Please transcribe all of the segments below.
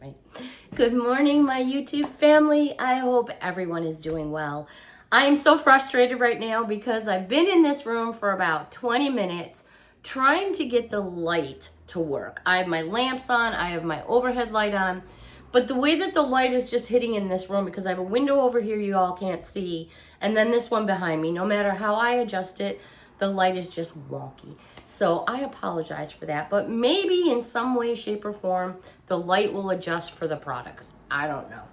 right. Good morning, my YouTube family. I hope everyone is doing well. I am so frustrated right now because I've been in this room for about 20 minutes trying to get the light to work. I have my lamps on, I have my overhead light on, but the way that the light is just hitting in this room, because I have a window over here you all can't see, and then this one behind me, no matter how I adjust it, the light is just wonky. So I apologize for that, but maybe in some way, shape, or form, the light will adjust for the products. I don't know.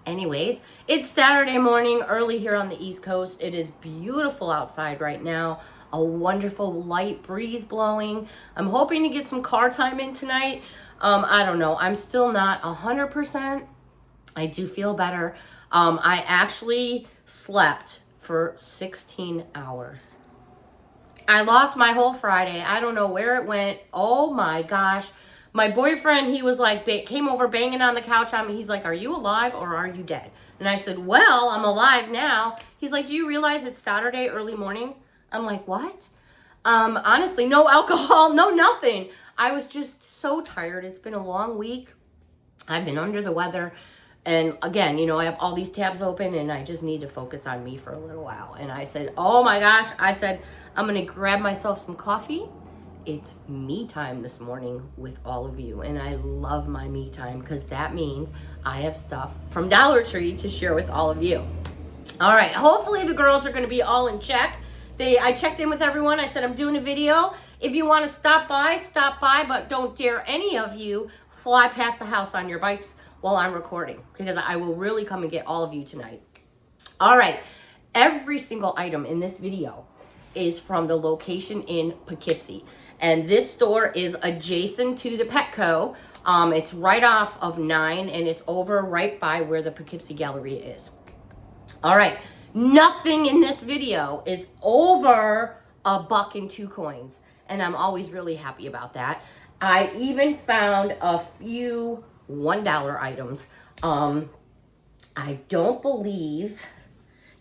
Anyways, it's Saturday morning, early here on the East Coast. It is beautiful outside right now. A wonderful light breeze blowing. I'm hoping to get some car time in tonight. I don't know. I'm still not 100%. I do feel better. I actually slept for 16 hours. I lost my whole Friday. I don't know where it went. Oh my gosh. My boyfriend, he was like, came over banging on the couch on me. He's like, are you alive or are you dead? And I said, well, I'm alive now. He's like, do you realize it's Saturday early morning? I'm like, what? Honestly, no alcohol, no nothing. I was just so tired. It's been a long week. I've been under the weather. And again, you know, I have all these tabs open and I just need to focus on me for a little while. And I said, oh my gosh, I said, I'm going to grab myself some coffee. It's me time this morning with all of you. And I love my me time because that means I have stuff from Dollar Tree to share with all of you. All right. Hopefully the girls are going to be all in check. I checked in with everyone. I said, I'm doing a video. If you want to stop by, but don't dare any of you fly past the house on your bikes while I'm recording, because I will really come and get all of you tonight. All right. Every single item in this video is from the location in Poughkeepsie. And this store is adjacent to the Petco. It's right off of 9 and it's over right by where the Poughkeepsie Gallery is. All right. Nothing in this video is over $1.02. And I'm always really happy about that. I even found a few $1 items. I don't believe,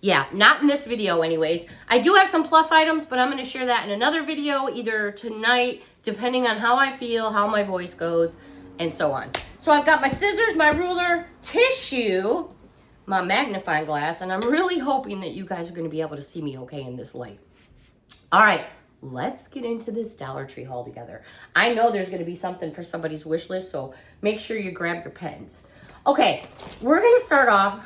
yeah, not in this video anyways. I do have some plus items, but I'm going to share that in another video, either tonight, depending on how I feel, how my voice goes, and so on. So I've got my scissors, my ruler, tissue, my magnifying glass, and I'm really hoping that you guys are going to be able to see me okay in this light. All right. Let's get into this Dollar Tree haul together. I know there's going to be something for somebody's wish list, so make sure you grab your pens. Okay, we're going to start off.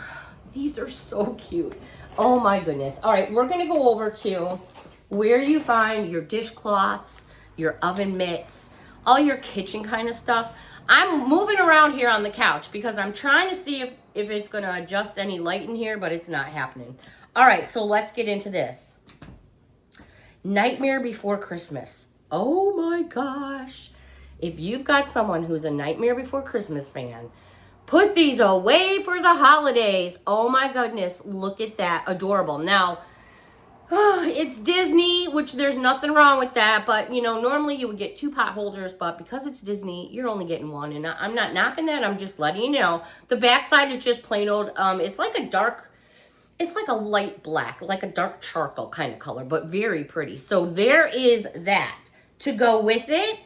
These are so cute. Oh my goodness. All right, we're going to go over to where you find your dishcloths, your oven mitts, all your kitchen kind of stuff. I'm moving around here on the couch because I'm trying to see if it's going to adjust any light in here, but it's not happening. All right, so let's get into this. Nightmare Before Christmas. Oh my gosh. If you've got someone who's a Nightmare Before Christmas fan, put these away for the holidays. Oh my goodness. Look at that. Adorable. Now, it's Disney, which there's nothing wrong with that. But, you know, normally you would get 2 pot holders. But because it's Disney, you're only getting 1. And I'm not knocking that. I'm just letting you know. The backside is just plain old. It's like a dark, it's like a light black, like a dark charcoal kind of color, but very pretty. So there is that. To go with it,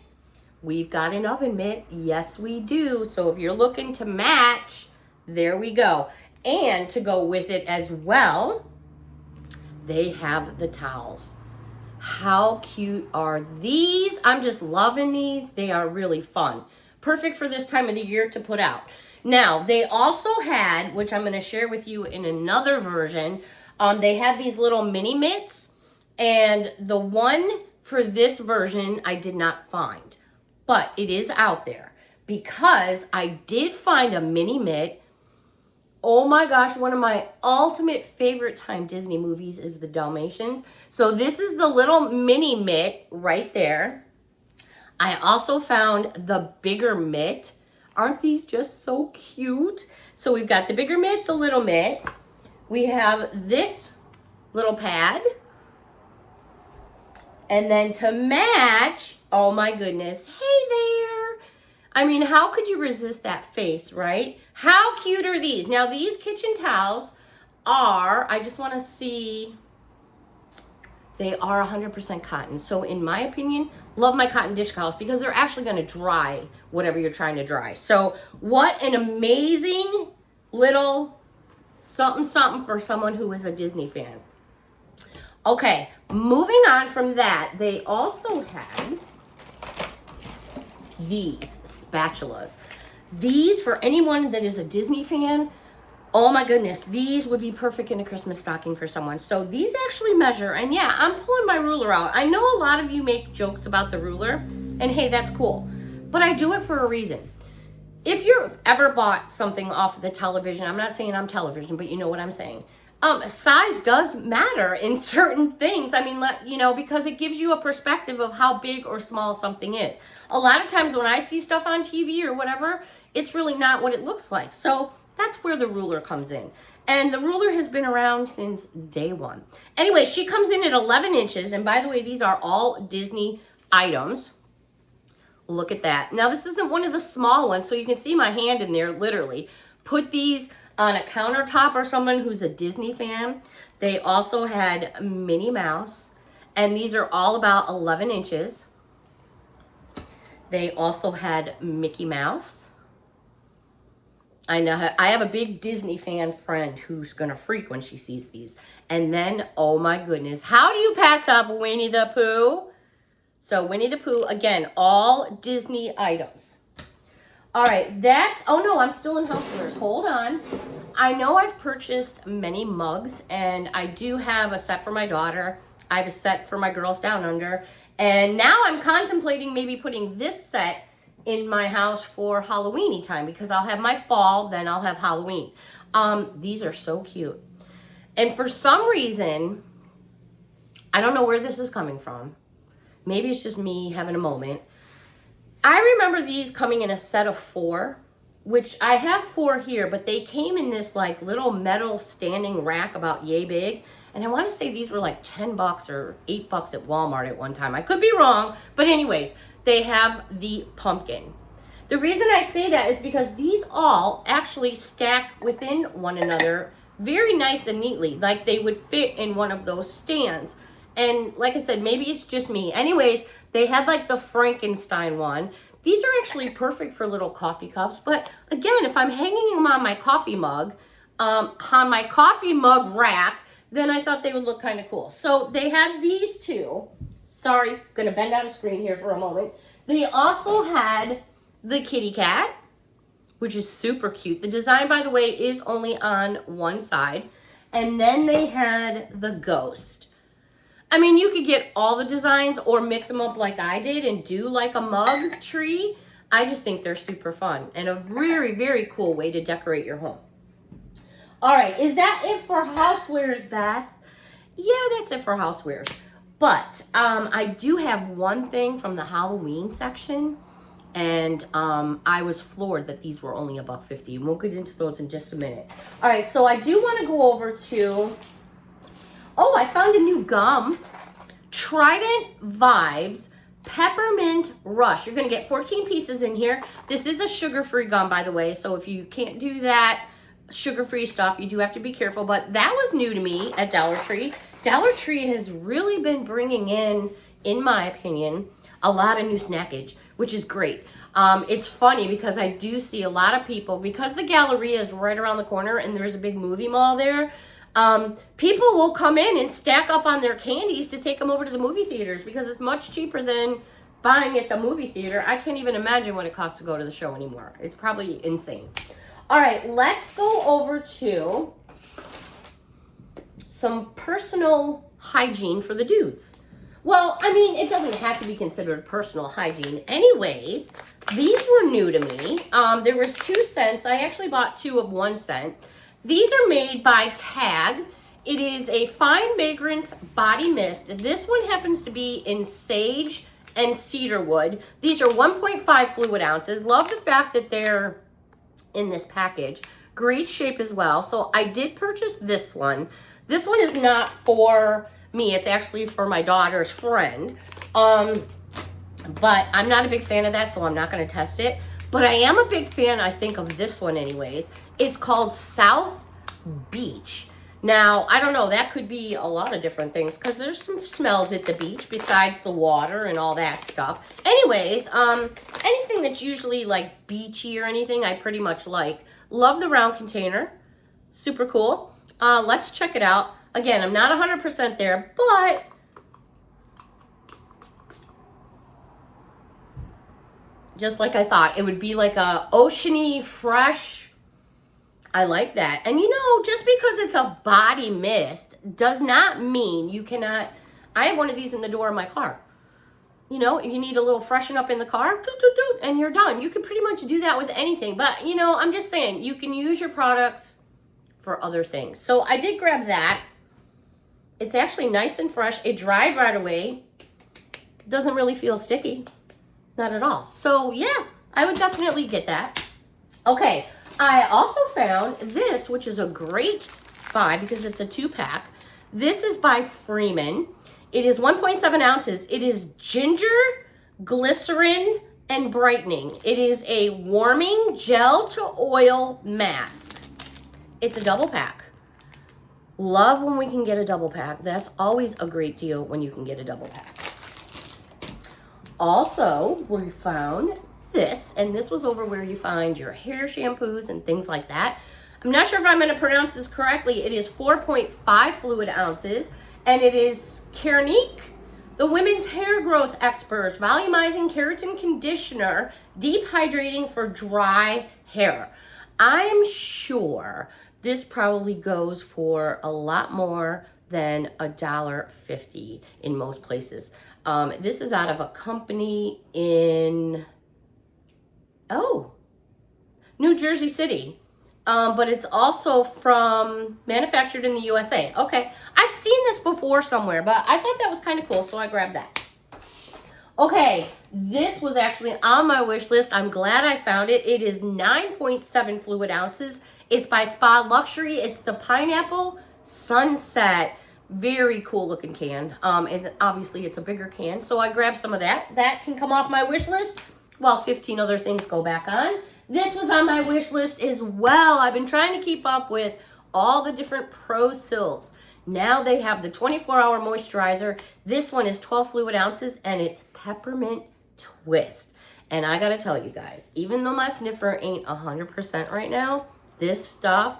we've got an oven mitt. Yes, we do. So if you're looking to match, there we go. And to go with it as well, they have the towels. How cute are these? I'm just loving these. They are really fun. Perfect for this time of the year to put out. Now, they also had, which I'm going to share with you in another version, they had these little mini mitts, and the one for this version I did not find, but it is out there because I did find a mini mitt. Oh my gosh, one of my ultimate favorite time Disney movies is The Dalmatians. So this is the little mini mitt right there. I also found the bigger mitt. Aren't these just so cute? So we've got the bigger mitt, the little mitt. We have this little pad. And then to match, oh my goodness, hey there. I mean, how could you resist that face, right? How cute are these? Now, these kitchen towels are, I just want to see, they are 100% cotton. So in my opinion, Love my cotton dish towels because they're actually going to dry whatever you're trying to dry. So what an amazing little something something for someone who is a Disney fan. Okay, moving on from that, they also had these spatulas. These, for anyone that is a Disney fan, oh my goodness, these would be perfect in a Christmas stocking for someone. So these actually measure, and yeah, I'm pulling my ruler out. I know a lot of you make jokes about the ruler, and hey, that's cool. But I do it for a reason. If you've ever bought something off the television, I'm not saying I'm television, but you know what I'm saying. Size does matter in certain things. I mean, because it gives you a perspective of how big or small something is. A lot of times when I see stuff on TV or whatever, it's really not what it looks like. So that's where the ruler comes in. And the ruler has been around since day one. Anyway, she comes in at 11 inches. And by the way, these are all Disney items. Look at that. Now, this isn't one of the small ones, so you can see my hand in there, literally. Put these on a countertop or someone who's a Disney fan. They also had Minnie Mouse, and these are all about 11 inches. They also had Mickey Mouse. I know I have a big Disney fan friend who's gonna freak when she sees these. And then, oh my goodness, how do you pass up Winnie the Pooh? So Winnie the Pooh, again, all Disney items. All right, oh no, I'm still in housewares. Hold on. I know I've purchased many mugs, and I do have a set for my daughter. I have a set for my girls down under. And now I'm contemplating maybe putting this set in my house for Halloweeny time, because I'll have my fall, then I'll have Halloween. These are so cute. And for some reason, I don't know where this is coming from. Maybe it's just me having a moment. I remember these coming in a set of 4, which I have 4 here, but they came in this like little metal standing rack about yay big. And I want to say these were like $10 or $8 at Walmart at one time. I could be wrong, but anyways, they have the pumpkin. The reason I say that is because these all actually stack within one another very nice and neatly, like they would fit in one of those stands. And like I said, maybe it's just me. Anyways, they had like the Frankenstein one. These are actually perfect for little coffee cups. But again, if I'm hanging them on my coffee mug rack, then I thought they would look kind of cool. So they had these two. Sorry, gonna bend out of screen here for a moment. They also had the kitty cat, which is super cute. The design, by the way, is only on one side. And then they had the ghost. I mean, you could get all the designs or mix them up like I did and do like a mug tree. I just think they're super fun and a very, very cool way to decorate your home. All right, is that it for housewares, Beth? Yeah, that's it for housewares. But I do have one thing from the Halloween section, and I was floored that these were only $1.50. And we'll get into those in just a minute. All right, so I do want to go over to... Oh, I found a new gum. Trident Vibes Peppermint Rush. You're going to get 14 pieces in here. This is a sugar-free gum, by the way. So if you can't do that sugar-free stuff, you do have to be careful. But that was new to me at Dollar Tree. Dollar Tree has really been bringing in my opinion, a lot of new snackage, which is great. It's funny because I do see a lot of people, because the Galleria is right around the corner and there's a big movie mall there. People will come in and stack up on their candies to take them over to the movie theaters because it's much cheaper than buying at the movie theater. I can't even imagine what it costs to go to the show anymore. It's probably insane. All right, let's go over to some personal hygiene for the dudes. Well, I mean, it doesn't have to be considered personal hygiene. Anyways, these were new to me. There was 2 cents. I actually bought 2 of 1 cent. These are made by Tag. It is a fine fragrance body mist. This one happens to be in sage and cedarwood. These are 1.5 fluid ounces. Love the fact that they're in this package. Great shape as well. So I did purchase this one. This one is not for me. It's actually for my daughter's friend. But I'm not a big fan of that, so I'm not going to test it. But I am a big fan, I think, of this one anyways. It's called South Beach. Now, I don't know, that could be a lot of different things because there's some smells at the beach besides the water and all that stuff. Anyways, anything that's usually like beachy or anything, I pretty much like. Love the round container. Super cool. Let's check it out. Again, I'm not 100% there, but just like I thought, it would be like a oceany, fresh. I like that. And you know, just because it's a body mist does not mean you cannot. I have one of these in the door of my car. You know, if you need a little freshen up in the car, doot, doot, doot, and you're done. You can pretty much do that with anything. But, you know, I'm just saying, you can use your products for other things. So I did grab that. It's actually nice and fresh. It dried right away. Doesn't really feel sticky. Not at all. So, yeah, I would definitely get that. Okay. I also found this, which is a great buy because it's a 2-pack. This is by Freeman. It is 1.7 ounces. It is ginger, glycerin, and brightening. It is a warming gel to oil mask. It's a double pack. Love when we can get a double pack. That's always a great deal when you can get a double pack. Also, we found this, and this was over where you find your hair shampoos and things like that. I'm not sure if I'm going to pronounce this correctly. It is 4.5 fluid ounces, and it is Kernique, the women's hair growth experts, volumizing keratin conditioner, deep hydrating for dry hair. I'm sure this probably goes for a lot more than $1.50 in most places. This is out of a company in New Jersey City. But it's also manufactured in the USA. Okay, I've seen this before somewhere, but I thought that was kind of cool, so I grabbed that. Okay, this was actually on my wish list. I'm glad I found it. It is 9.7 fluid ounces. It's by Spa Luxury. It's the Pineapple Sunset. Very cool looking can. And obviously it's a bigger can, so I grabbed some of that. That can come off my wish list while 15 other things go back on. This was on my wish list as well. I've been trying to keep up with all the different Pro Silks. Now they have the 24-hour moisturizer. This one is 12 fluid ounces, and it's peppermint twist. And I gotta tell you guys, even though my sniffer ain't 100% right now, this stuff,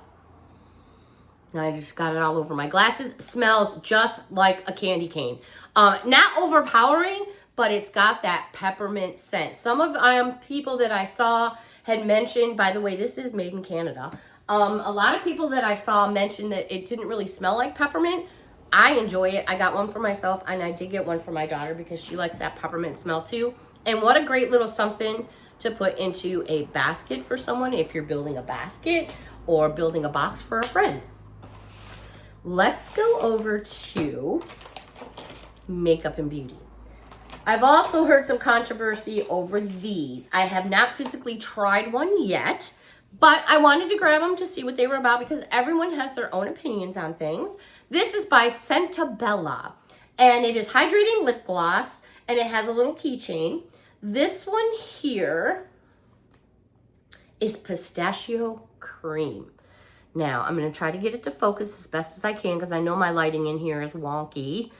I just got it all over my glasses, smells just like a candy cane. Not overpowering, but it's got that peppermint scent. Some of people that I saw had mentioned, by the way, this is made in Canada. A lot of people that I saw mentioned that it didn't really smell like peppermint. I enjoy it. I got one for myself, and I did get one for my daughter because she likes that peppermint smell too. And what a great little something to put into a basket for someone if you're building a basket or building a box for a friend. Let's go over to makeup and beauty. I've also heard some controversy over these. I have not physically tried one yet, but I wanted to grab them to see what they were about because everyone has their own opinions on things. This is by Sentabella, and it is hydrating lip gloss, and it has a little keychain. This one here is pistachio cream. Now, I'm going to try to get it to focus as best as I can because I know my lighting in here is wonky.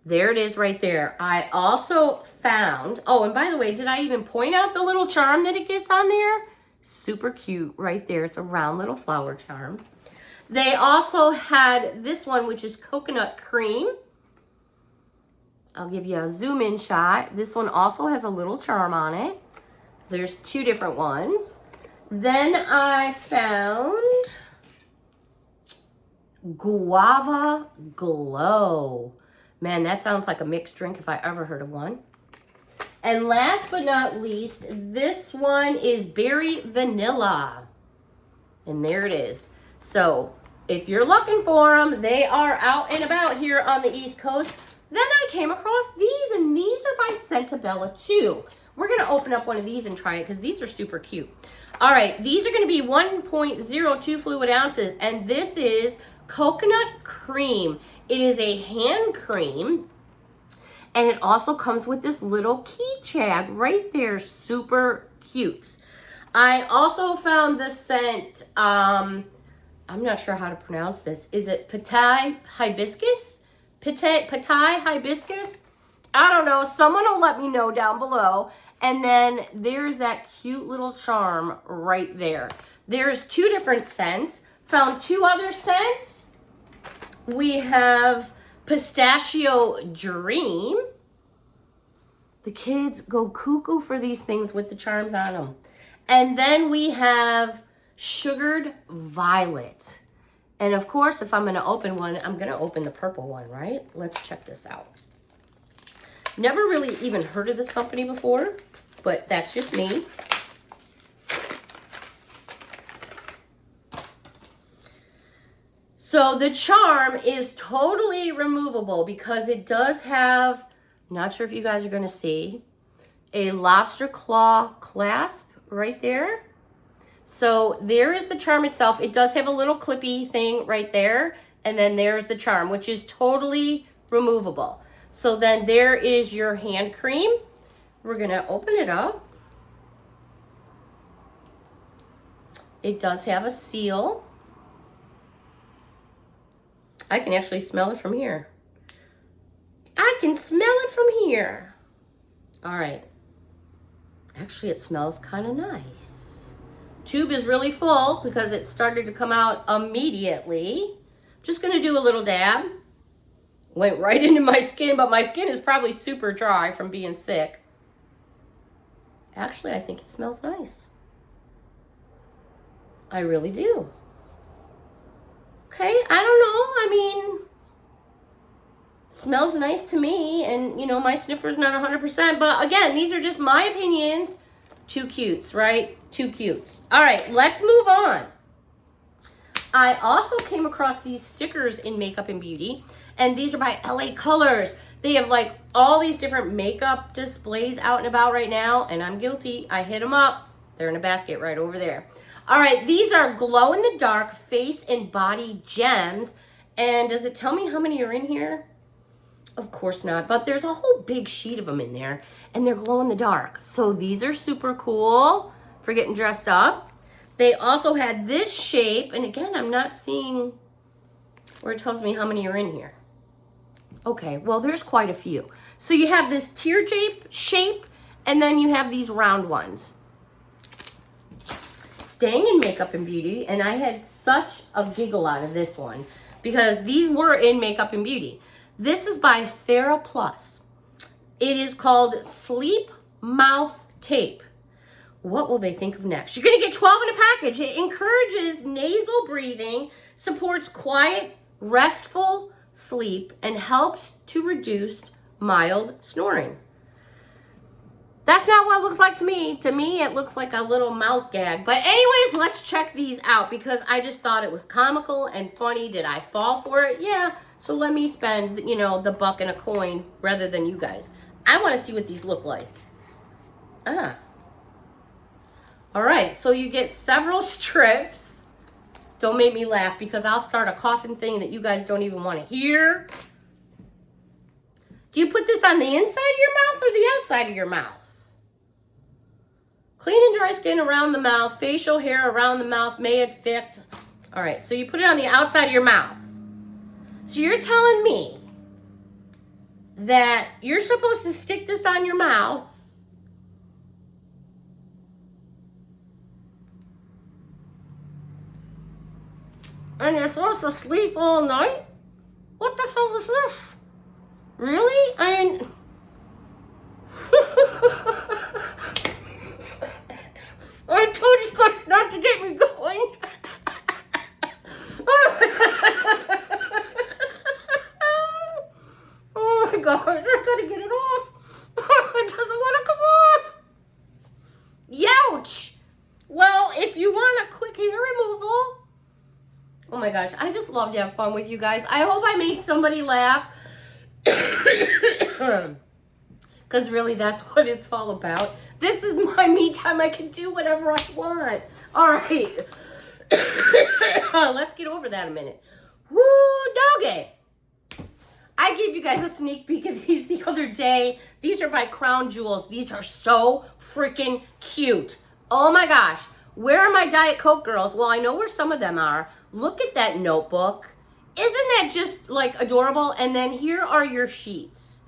There it is right there. I also found, oh, and by the way, did I even point out the little charm that it gets on there? Super cute right there. It's a round little flower charm. They also had this one, which is coconut cream. I'll give you a zoom in shot. This one also has a little charm on it. There's two different ones. Then I found Guava Glow. Man, that sounds like a mixed drink if I ever heard of one. And last but not least, this one is Berry Vanilla. And there it is. So if you're looking for them, they are out and about here on the East Coast. Then I came across these, and these are by Sentabella too. We're going to open up one of these and try it because these are super cute. All right, these are going to be 1.02 fluid ounces, and this is coconut cream. It is a hand cream, and it also comes with this little key tag right there. Super cute. I also found the scent, I'm not sure how to pronounce this. Is it Patai hibiscus? Patai hibiscus? I don't know. Someone will let me know down below. And then there's that cute little charm right there. There's 2 different scents. Found 2 other scents. We have Pistachio Dream. The kids go cuckoo for these things with the charms on them. And then we have Sugared Violet. And of course, if I'm going to open one, I'm going to open the purple one, right? Let's check this out. Never really even heard of this company before, but that's just me. So the charm is totally removable because it does have, not sure if you guys are going to see, a lobster claw clasp right there. So there is the charm itself. It does have a little clippy thing right there. And then there's the charm, which is totally removable. So then there is your hand cream. We're going to open it up. It does have a seal. I can actually smell it from here. I can smell it from here. All right. Actually, it smells kind of nice. Tube is really full because it started to come out immediately. Just going to do a little dab. Went right into my skin, but my skin is probably super dry from being sick. Actually, I think it smells nice. I really do. Okay, I don't know. I mean, smells nice to me, and you know, my sniffer's not 100%, but again, these are just my opinions. 2 cutes, right? 2 cutes. All right, let's move on. I also came across these stickers in Makeup and Beauty, and these are by LA Colors. They have like all these different makeup displays out and about right now, and I'm guilty. I hit them up. They're in a basket right over there. All right, these are glow-in-the-dark face and body gems. And does it tell me how many are in here? Of course not, but there's a whole big sheet of them in there, and they're glow-in-the-dark. So these are super cool for getting dressed up. They also had this shape, and again, I'm not seeing where it tells me how many are in here. Okay, well, there's quite a few. So you have this tear shape, and then you have these round ones. Staying in Makeup and Beauty, and I had such a giggle out of this one because these were in Makeup and Beauty. This is by TheraPlus. It is called Sleep Mouth Tape. What will they think of next? You're going to get 12 in a package. It encourages nasal breathing, supports quiet, restful sleep, and helps to reduce mild snoring. That's not what it looks like to me. To me, it looks like a little mouth gag. But anyways, let's check these out because I just thought it was comical and funny. Did I fall for it? Yeah. So let me spend, you know, the buck and a coin rather than you guys. I want to see what these look like. Ah. All right. So you get several strips. Don't make me laugh because I'll start a coughing thing that you guys don't even want to hear. Do you put this on the inside of your mouth or the outside of your mouth? Clean and dry skin around the mouth, facial hair around the mouth may affect. All right, so you put it on the outside of your mouth. So you're telling me that you're supposed to stick this on your mouth and you're supposed to sleep all night? What the hell is this? Really? I mean... I told you guys not to get me going. Oh my gosh, I gotta get it off. It doesn't want to come off. Youch. Well, if you want a quick hair removal. Oh my gosh, I just love to have fun with you guys. I hope I made somebody laugh. Because really, that's what it's all about. This is my me time. I can do whatever I want. All right. Let's get over that a minute. Woo, doggy. I gave you guys a sneak peek of these the other day. These are by Crown Jewels. These are so freaking cute. Oh my gosh. Where are my Diet Coke girls? Well, I know where some of them are. Look at that notebook. Isn't that just like adorable? And then here are your sheets.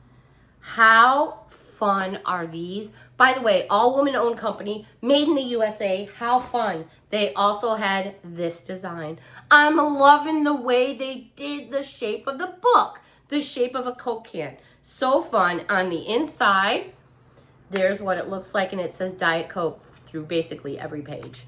How fun are these? By the way, all woman-owned company, made in the USA. How fun. They also had this design. I'm loving the way they did the shape of the book, the shape of a Coke can. So fun. On the inside, there's what it looks like, and it says Diet Coke through basically every page.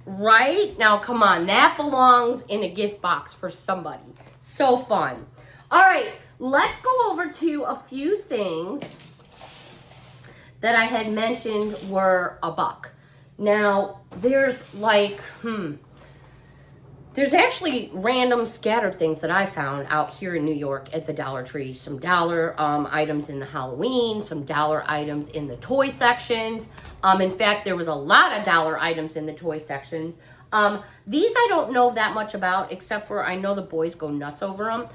Right? Now, come on. That belongs in a gift box for somebody. So fun. All right. Let's go over to a few things that I had mentioned were $1. Now, there's like, there's actually random scattered things that I found out here in New York at the Dollar Tree. Some dollar items in the Halloween, some dollar items in the toy sections. In fact, there was a lot of dollar items in the toy sections. These I don't know that much about, except for I know the boys go nuts over them.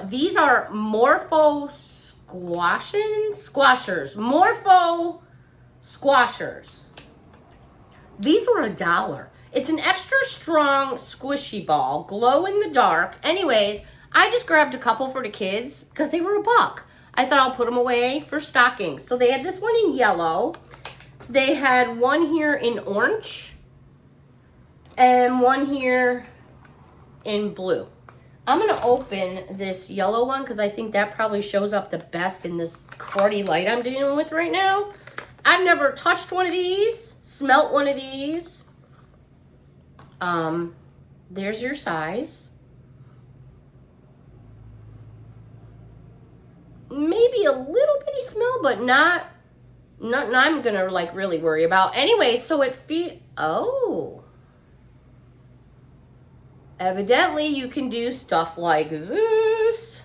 These are Morpho Squashers. Morpho Squashers. These were $1. It's an extra strong squishy ball, glow in the dark. Anyways, I just grabbed a couple for the kids because they were $1. I thought I'll put them away for stockings. So they had this one in yellow. They had one here in orange and one here in blue. I'm going to open this yellow one because I think that probably shows up the best in this cruddy light I'm dealing with right now. I've never touched one of these, smelt one of these. There's your size. Maybe a little bitty smell, but not I'm going to like really worry about. Anyway, so it oh. Evidently, you can do stuff like this,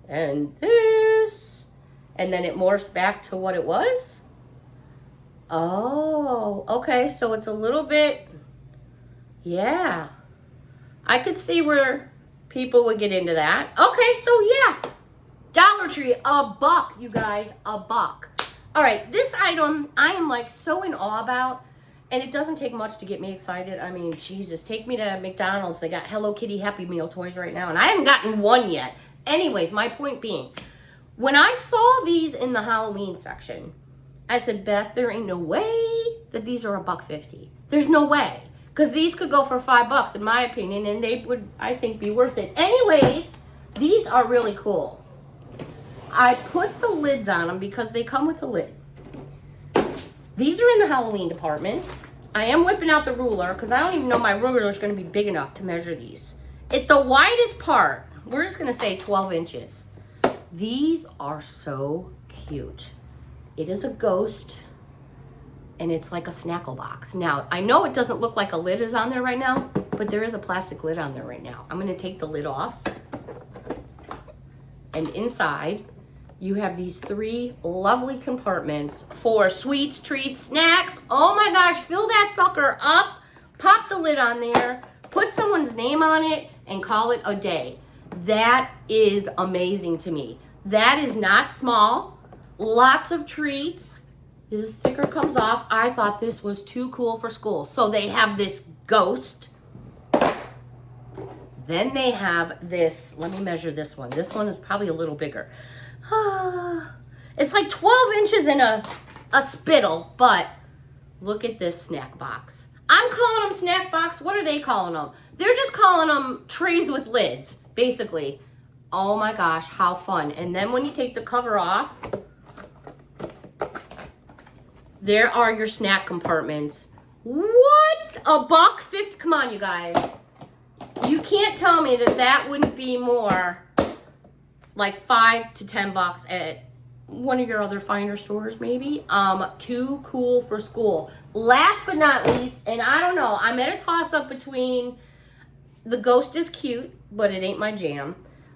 and then it morphs back to what it was. Oh, okay, so it's a little bit, yeah. I could see where people would get into that. Okay, so yeah, Dollar Tree, $1, you guys, $1. All right, this item I am like so in awe about. And it doesn't take much to get me excited. I mean, Jesus, take me to McDonald's. They got Hello Kitty Happy Meal toys right now, and I haven't gotten one yet. Anyways, my point being, when I saw these in the Halloween section, I said, Beth, there ain't no way that these are $1.50. There's no way. Because these could go for $5 in my opinion, and they would, I think, be worth it. Anyways, these are really cool. I put the lids on them because they come with a lid. These are in the Halloween department. I am whipping out the ruler because I don't even know my ruler is going to be big enough to measure these. At the widest part, we're just going to say 12 inches. These are so cute. It is a ghost, and it's like a snackle box. Now, I know it doesn't look like a lid is on there right now, but there is a plastic lid on there right now. I'm going to take the lid off. And inside, you have these 3 lovely compartments for sweets, treats, snacks. Oh my gosh, fill that sucker up, pop the lid on there, put someone's name on it, and call it a day. That is amazing to me. That is not small. Lots of treats. This sticker comes off. I thought this was too cool for school. So they have this ghost. Then they have this, let me measure this one. This one is probably a little bigger. It's like 12 inches in a spittle, but look at this snack box. I'm calling them snack box. What are they calling them? They're just calling them trays with lids, basically. Oh my gosh, how fun. And then when you take the cover off, there are your snack compartments. What? $1.50? Come on, you guys. You can't tell me that that wouldn't be more like $5 to $10 at one of your other finer stores, maybe. Too cool for school. Last but not least, and I don't know, I'm at a toss-up between the ghost is cute, but it ain't my jam.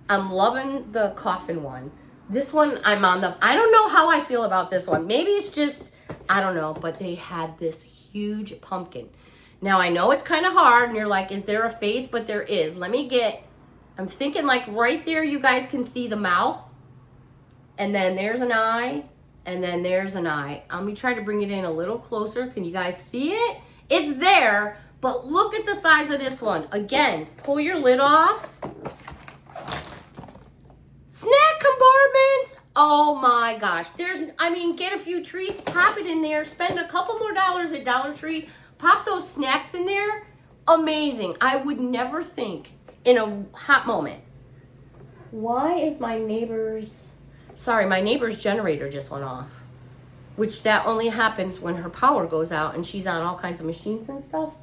I'm loving the coffin one. This one, I'm on the, I don't know how I feel about this one. Maybe it's just, I don't know, but they had this huge pumpkin. Now, I know it's kind of hard, and you're like, is there a face? But there is. Let me get, I'm thinking like right there you guys can see the mouth. And then there's an eye. And then there's an eye. Let me try to bring it in a little closer. Can you guys see it? It's there, but look at the size of this one. Again, pull your lid off. Snack compartments. Oh my gosh. Get a few treats, pop it in there, spend a couple more dollars at Dollar Tree, pop those snacks in there. Amazing. I would never think in a hot moment. Why is my neighbor's generator just went off. Which that only happens when her power goes out and she's on all kinds of machines and stuff.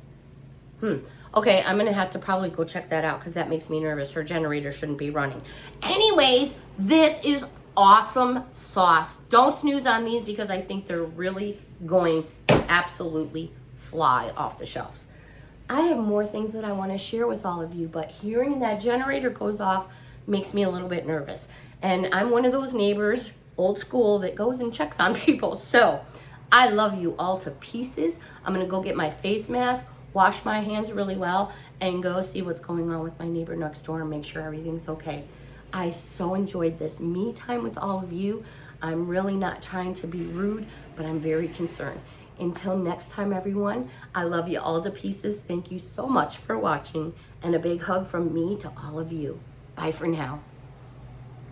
Okay, I'm gonna have to probably go check that out because that makes me nervous. Her generator shouldn't be running. Anyways, this is awesome sauce. Don't snooze on these because I think they're really going to absolutely fly off the shelves. I have more things that I want to share with all of you, but hearing that generator goes off makes me a little bit nervous. And I'm one of those neighbors, old school, that goes and checks on people. So I love you all to pieces. I'm gonna go get my face mask, wash my hands really well, and go see what's going on with my neighbor next door and make sure everything's okay. I so enjoyed this me time with all of you. I'm really not trying to be rude, but I'm very concerned. Until next time, everyone, I love you all to pieces. Thank you so much for watching, and a big hug from me to all of you. Bye for now.